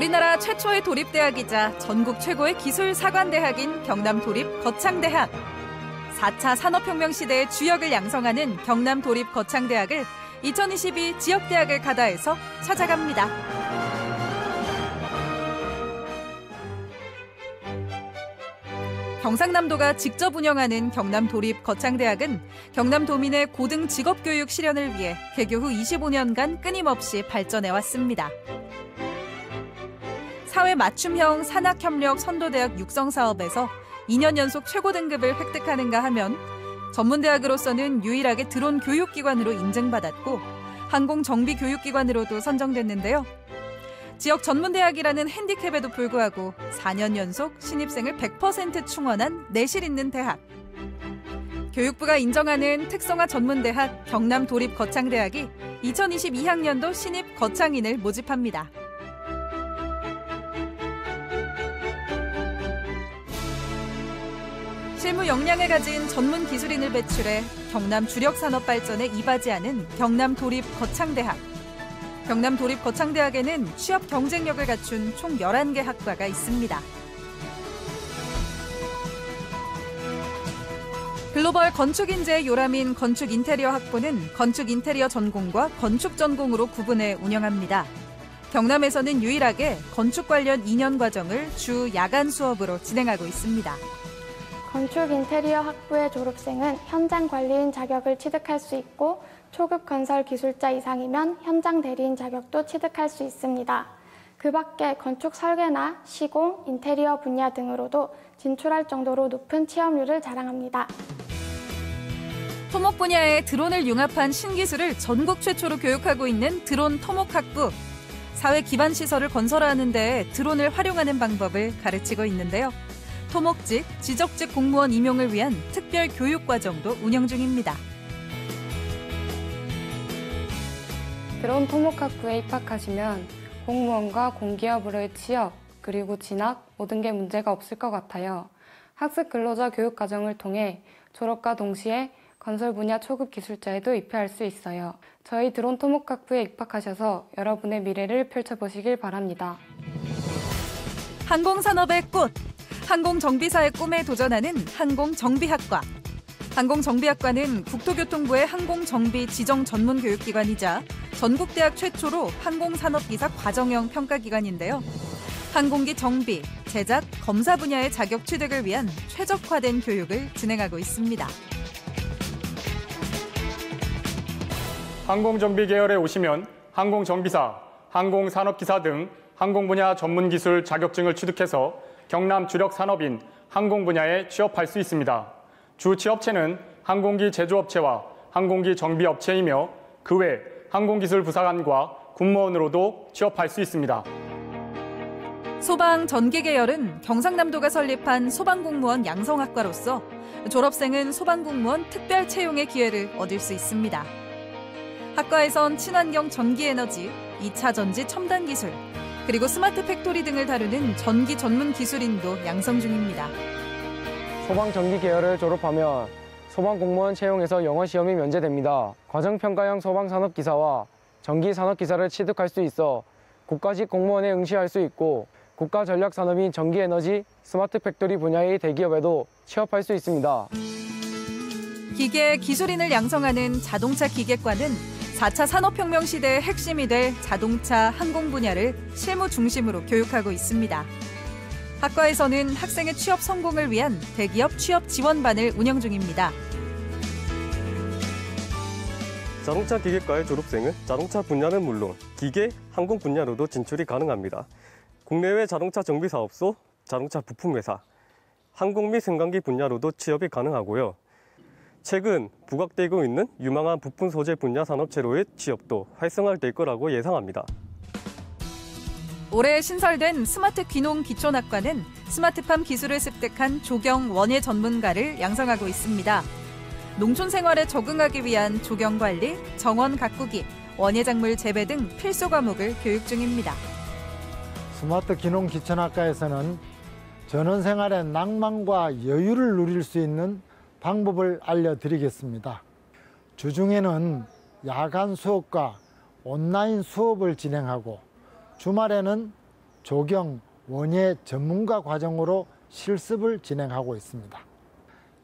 우리나라 최초의 도립대학이자 전국 최고의 기술사관대학인 경남도립거창대학. 4차 산업혁명 시대의 주역을 양성하는 경남도립거창대학을 2022 지역대학을 가다해서 찾아갑니다. 경상남도가 직접 운영하는 경남도립거창대학은 경남도민의 고등 직업교육 실현을 위해 개교 후 25년간 끊임없이 발전해왔습니다. 사회 맞춤형 산학협력 선도대학 육성 사업에서 2년 연속 최고 등급을 획득하는가 하면 전문대학으로서는 유일하게 드론 교육기관으로 인증받았고 항공정비교육기관으로도 선정됐는데요. 지역 전문대학이라는 핸디캡에도 불구하고 4년 연속 신입생을 100% 충원한 내실 있는 대학. 교육부가 인정하는 특성화 전문대학 경남도립거창대학이 2022학년도 신입 거창인을 모집합니다. 실무 역량을 가진 전문 기술인을 배출해 경남 주력 산업 발전에 이바지하는 경남도립거창대학. 경남도립거창대학에는 취업 경쟁력을 갖춘 총 11개 학과가 있습니다. 글로벌 건축인재의 요람인 건축인테리어 학부는 건축인테리어 전공과 건축 전공으로 구분해 운영합니다. 경남에서는 유일하게 건축 관련 2년 과정을 주 야간 수업으로 진행하고 있습니다. 건축 인테리어 학부의 졸업생은 현장 관리인 자격을 취득할 수 있고 초급 건설 기술자 이상이면 현장 대리인 자격도 취득할 수 있습니다. 그 밖에 건축 설계나 시공, 인테리어 분야 등으로도 진출할 정도로 높은 취업률을 자랑합니다. 토목 분야에 드론을 융합한 신기술을 전국 최초로 교육하고 있는 드론 토목학부. 사회 기반 시설을 건설하는 데 드론을 활용하는 방법을 가르치고 있는데요. 토목직, 지적직 공무원 임용을 위한 특별 교육 과정도 운영 중입니다. 드론 토목학부에 입학하시면 공무원과 공기업으로의 취업, 그리고 진학 모든 게 문제가 없을 것 같아요. 학습 근로자 교육 과정을 통해 졸업과 동시에 건설 분야 초급 기술자에도 입회할 수 있어요. 저희 드론 토목학부에 입학하셔서 여러분의 미래를 펼쳐보시길 바랍니다. 항공산업의 꽃! 항공정비사의 꿈에 도전하는 항공정비학과. 항공정비학과는 국토교통부의 항공정비 지정 전문교육기관이자 전국대학 최초로 항공산업기사 과정형 평가기관인데요. 항공기 정비, 제작, 검사 분야의 자격 취득을 위한 최적화된 교육을 진행하고 있습니다. 항공정비 계열에 오시면 항공정비사, 항공산업기사 등 항공 분야 전문기술 자격증을 취득해서 경남 주력 산업인 항공 분야에 취업할 수 있습니다. 주 취업체는 항공기 제조업체와 항공기 정비업체이며 그 외 항공기술부사관과 군무원으로도 취업할 수 있습니다. 소방 전기 계열은 경상남도가 설립한 소방공무원 양성학과로서 졸업생은 소방공무원 특별 채용의 기회를 얻을 수 있습니다. 학과에선 친환경 전기에너지, 2차 전지 첨단 기술, 그리고 스마트 팩토리 등을 다루는 전기 전문 기술인도 양성 중입니다. 소방전기 계열을 졸업하면 소방공무원 채용에서 영어 시험이 면제됩니다. 과정평가형 소방산업기사와 전기산업기사를 취득할 수 있어 국가직 공무원에 응시할 수 있고 국가전략산업인 전기에너지, 스마트 팩토리 분야의 대기업에도 취업할 수 있습니다. 기계 기술인을 양성하는 자동차 기계과는 4차 산업혁명 시대의 핵심이 될 자동차, 항공 분야를 실무 중심으로 교육하고 있습니다. 학과에서는 학생의 취업 성공을 위한 대기업 취업 지원반을 운영 중입니다. 자동차 기계과의 졸업생은 자동차 분야는 물론 기계, 항공 분야로도 진출이 가능합니다. 국내외 자동차 정비사업소, 자동차 부품회사, 항공 및 승강기 분야로도 취업이 가능하고요. 최근 부각되고 있는 유망한 부품 소재 분야 산업체로의 취업도 활성화될 거라고 예상합니다. 올해 신설된 스마트 귀농 기촌학과는 스마트팜 기술을 습득한 조경 원예 전문가를 양성하고 있습니다. 농촌 생활에 적응하기 위한 조경 관리, 정원 가꾸기, 원예 작물 재배 등 필수 과목을 교육 중입니다. 스마트 귀농 기촌학과에서는 전원생활의 낭만과 여유를 누릴 수 있는 방법을 알려드리겠습니다. 주중에는 야간 수업과 온라인 수업을 진행하고 주말에는 조경, 원예 전문가 과정으로 실습을 진행하고 있습니다.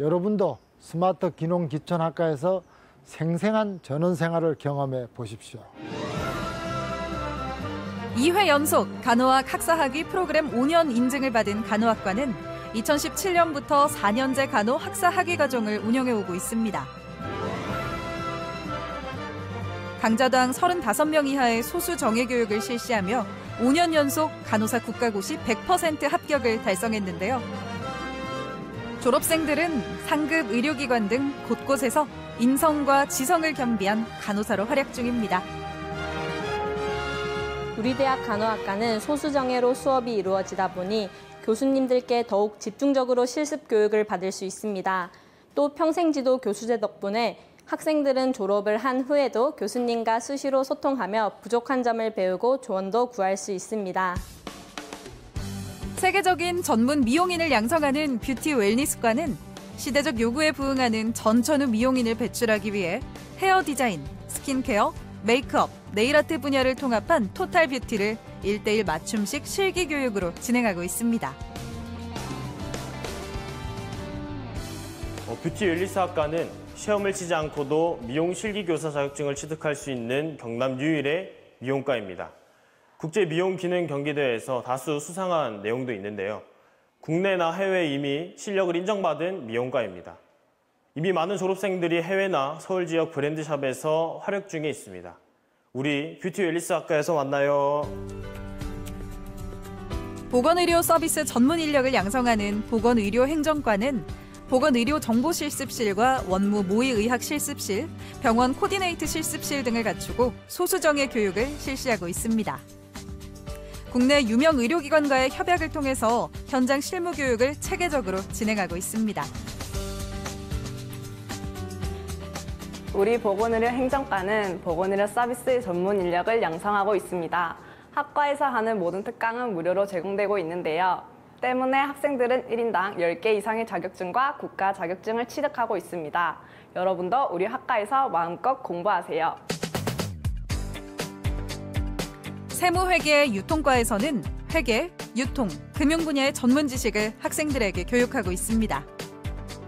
여러분도 스마트 기농 기촌학과에서 생생한 전원 생활을 경험해 보십시오. 2회 연속 간호학 학사학위 프로그램 5년 인증을 받은 간호학과는 2017년부터 4년제 간호 학사학위 과정을 운영해 오고 있습니다. 강자당 35명 이하의 소수 정예 교육을 실시하며 5년 연속 간호사 국가고시 100% 합격을 달성했는데요. 졸업생들은 상급 의료기관 등 곳곳에서 인성과 지성을 겸비한 간호사로 활약 중입니다. 우리 대학 간호학과는 소수정예로 수업이 이루어지다 보니 교수님들께 더욱 집중적으로 실습 교육을 받을 수 있습니다. 또 평생지도 교수제 덕분에 학생들은 졸업을 한 후에도 교수님과 수시로 소통하며 부족한 점을 배우고 조언도 구할 수 있습니다. 세계적인 전문 미용인을 양성하는 뷰티 웰니스과는 시대적 요구에 부응하는 전천후 미용인을 배출하기 위해 헤어 디자인, 스킨케어, 메이크업, 네일아트 분야를 통합한 토탈 뷰티를 1:1 맞춤식 실기 교육으로 진행하고 있습니다. 뷰티 웰니스 학과는 시험을 치지 않고도 미용 실기 교사 자격증을 취득할 수 있는 경남 유일의 미용과입니다. 국제 미용 기능 경기대회에서 다수 수상한 내용도 있는데요. 국내나 해외에 이미 실력을 인정받은 미용과입니다. 이미 많은 졸업생들이 해외나 서울 지역 브랜드샵에서 활약 중에 있습니다. 우리 뷰티 웰니스 학과에서 만나요. 보건의료 서비스 전문 인력을 양성하는 보건의료행정과는 보건의료정보실습실과 원무 모의의학 실습실, 병원 코디네이트 실습실 등을 갖추고 소수정예 교육을 실시하고 있습니다. 국내 유명 의료기관과의 협약을 통해서 현장 실무 교육을 체계적으로 진행하고 있습니다. 우리 보건의료 행정과는 보건의료 서비스 전문 인력을 양성하고 있습니다. 학과에서 하는 모든 특강은 무료로 제공되고 있는데요. 때문에 학생들은 1인당 10개 이상의 자격증과 국가 자격증을 취득하고 있습니다. 여러분도 우리 학과에서 마음껏 공부하세요. 세무회계 유통과에서는 회계, 유통, 금융 분야의 전문 지식을 학생들에게 교육하고 있습니다.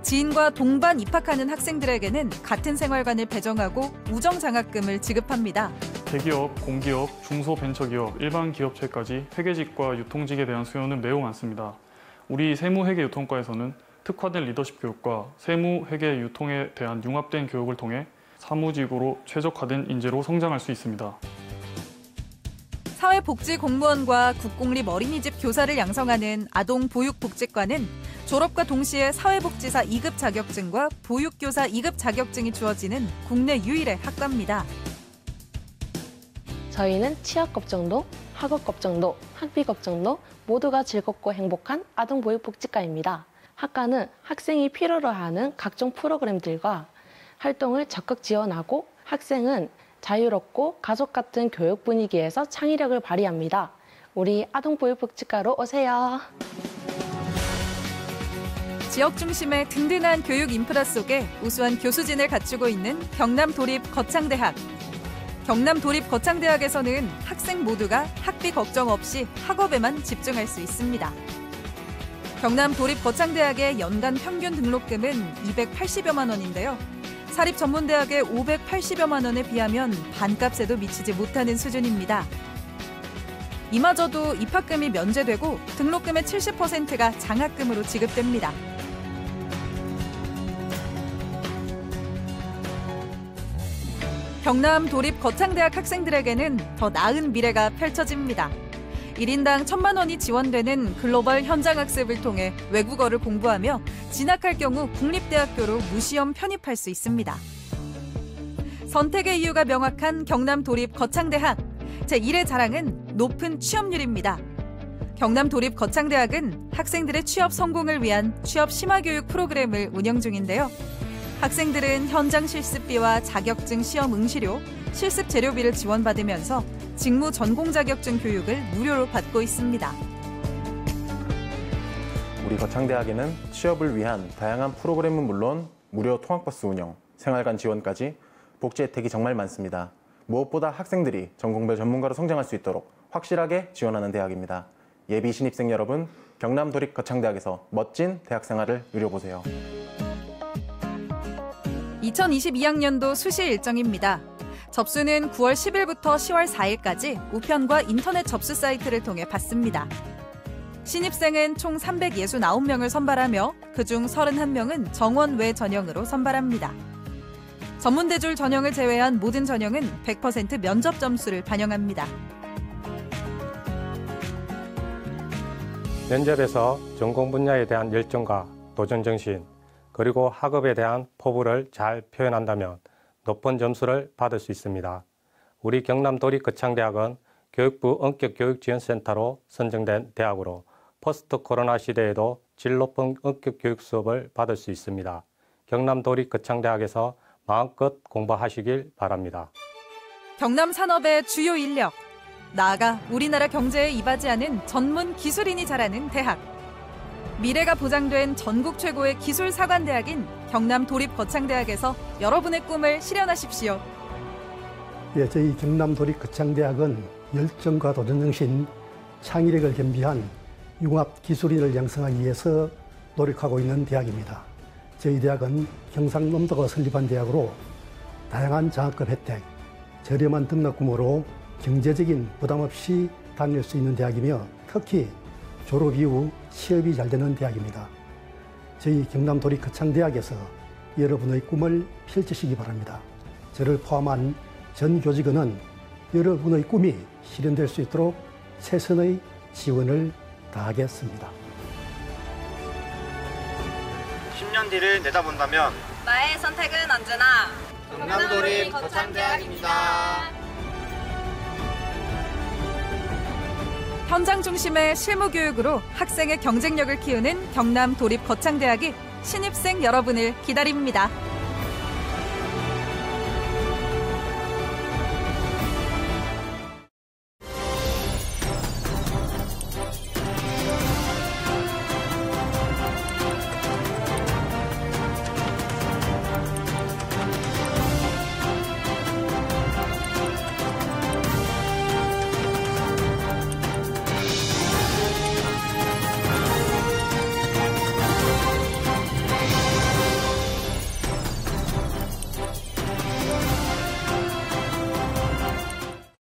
지인과 동반 입학하는 학생들에게는 같은 생활관을 배정하고 우정장학금을 지급합니다. 대기업, 공기업, 중소벤처기업, 일반 기업체까지 회계직과 유통직에 대한 수요는 매우 많습니다. 우리 세무회계유통과에서는 특화된 리더십 교육과 세무회계 유통에 대한 융합된 교육을 통해 사무직으로 최적화된 인재로 성장할 수 있습니다. 사회복지공무원과 국공립 어린이집 교사를 양성하는 아동보육복지과는 졸업과 동시에 사회복지사 2급 자격증과 보육교사 2급 자격증이 주어지는 국내 유일의 학과입니다. 저희는 취업 걱정도, 학업 걱정도, 학비 걱정도 모두가 즐겁고 행복한 아동보육복지과입니다. 학과는 학생이 필요로 하는 각종 프로그램들과 활동을 적극 지원하고 학생은 자유롭고 가족 같은 교육 분위기에서 창의력을 발휘합니다. 우리 아동보육복지과로 오세요. 지역 중심의 든든한 교육 인프라 속에 우수한 교수진을 갖추고 있는 경남도립거창대학. 경남도립거창대학에서는 학생 모두가 학비 걱정 없이 학업에만 집중할 수 있습니다. 경남도립거창대학의 연간 평균 등록금은 280여만 원인데요. 사립전문대학의 580여만 원에 비하면 반값에도 미치지 못하는 수준입니다. 이마저도 입학금이 면제되고 등록금의 70%가 장학금으로 지급됩니다. 경남도립거창대학 학생들에게는 더 나은 미래가 펼쳐집니다. 1인당 1,000만 원이 지원되는 글로벌 현장학습을 통해 외국어를 공부하며 진학할 경우 국립대학교로 무시험 편입할 수 있습니다. 선택의 이유가 명확한 경남도립거창대학. 제1의 자랑은 높은 취업률입니다. 경남도립거창대학은 학생들의 취업 성공을 위한 취업 심화교육 프로그램을 운영 중인데요. 학생들은 현장 실습비와 자격증 시험 응시료, 실습 재료비를 지원받으면서 직무 전공 자격증 교육을 무료로 받고 있습니다. 우리 거창대학에는 취업을 위한 다양한 프로그램은 물론 무료 통학버스 운영, 생활관 지원까지 복지 혜택이 정말 많습니다. 무엇보다 학생들이 전공별 전문가로 성장할 수 있도록 확실하게 지원하는 대학입니다. 예비 신입생 여러분, 경남도립거창대학에서 멋진 대학생활을 누려보세요. 2022학년도 수시 일정입니다. 접수는 9월 10일부터 10월 4일까지 우편과 인터넷 접수 사이트를 통해 받습니다. 신입생은 총 369명을 선발하며 그중 31명은 정원 외 전형으로 선발합니다. 전문대졸 전형을 제외한 모든 전형은 100% 면접 점수를 반영합니다. 면접에서 전공 분야에 대한 열정과 도전 정신, 그리고 학업에 대한 포부를 잘 표현한다면 높은 점수를 받을 수 있습니다. 우리 경남도립거창대학은 교육부 원격교육지원센터로 선정된 대학으로 포스트 코로나 시대에도 질 높은 원격교육 수업을 받을 수 있습니다. 경남도립거창대학에서 마음껏 공부하시길 바랍니다. 경남 산업의 주요 인력, 나아가 우리나라 경제에 이바지하는 전문 기술인이 자라는 대학. 미래가 보장된 전국 최고의 기술사관대학인 경남도립거창대학에서 여러분의 꿈을 실현하십시오. 예, 저희 경남도립거창대학은 열정과 도전정신, 창의력을 겸비한 융합 기술인을 양성하기 위해서 노력하고 있는 대학입니다. 저희 대학은 경상남도가 설립한 대학으로 다양한 장학금 혜택, 저렴한 등록금으로 경제적인 부담 없이 다닐 수 있는 대학이며 특히 졸업 이후 취업이 잘 되는 대학입니다. 저희 경남도립거창대학에서 여러분의 꿈을 펼치시기 바랍니다. 저를 포함한 전 교직원은 여러분의 꿈이 실현될 수 있도록 최선의 지원을 다하겠습니다. 10년 뒤를 내다본다면 나의 선택은 언제나 경남도립거창대학입니다. 현장 중심의 실무 교육으로 학생의 경쟁력을 키우는 경남도립거창대학이 신입생 여러분을 기다립니다.